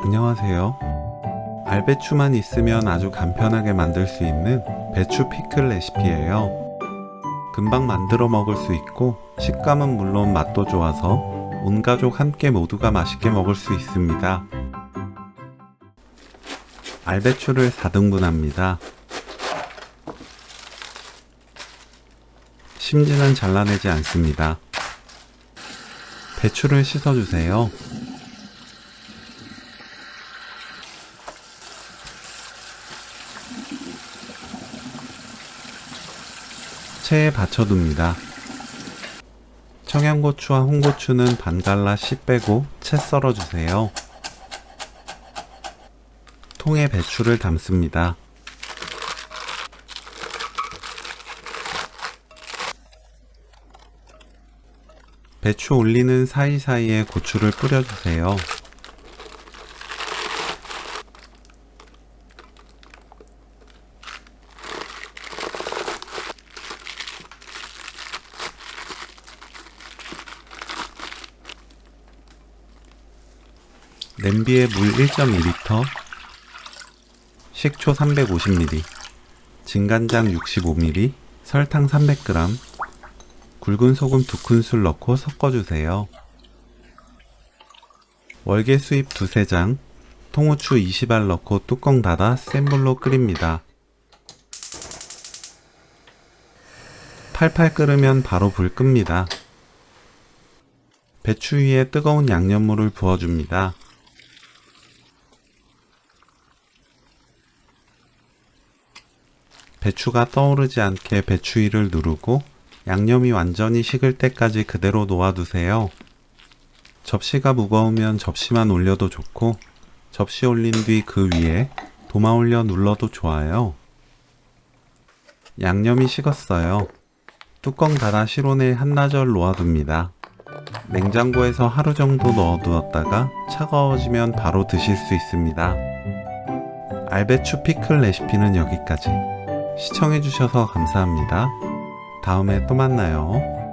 안녕하세요. 알배추만 있으면 아주 간편하게 만들 수 있는 배추 피클 레시피예요. 금방 만들어 먹을 수 있고 식감은 물론 맛도 좋아서 온 가족 함께 모두가 맛있게 먹을 수 있습니다. 알배추를 4등분합니다. 심지는 잘라내지 않습니다. 배추를 씻어주세요. 체에 받쳐둡니다. 청양고추와 홍고추는 반 갈라 씨 빼고 채 썰어주세요. 통에 배추를 담습니다. 배추 올리는 사이사이에 고추를 뿌려주세요. 냄비에 물 1.2리터, 식초 350ml, 진간장 65ml, 설탕 300g, 굵은 소금 2큰술 넣고 섞어주세요. 월계 수잎 2-3장, 통후추 20알 넣고 뚜껑 닫아 센 불로 끓입니다. 팔팔 끓으면 바로 불 끕니다. 배추 위에 뜨거운 양념물을 부어줍니다. 배추가 떠오르지 않게 배추 위를 누르고 양념이 완전히 식을 때까지 그대로 놓아두세요. 접시가 무거우면 접시만 올려도 좋고 접시 올린 뒤 그 위에 도마 올려 눌러도 좋아요. 양념이 식었어요. 뚜껑 닫아 실온에 한나절 놓아둡니다. 냉장고에서 하루 정도 넣어두었다가 차가워지면 바로 드실 수 있습니다. 알배추 피클 레시피는 여기까지. 시청해주셔서 감사합니다. 다음에 또 만나요.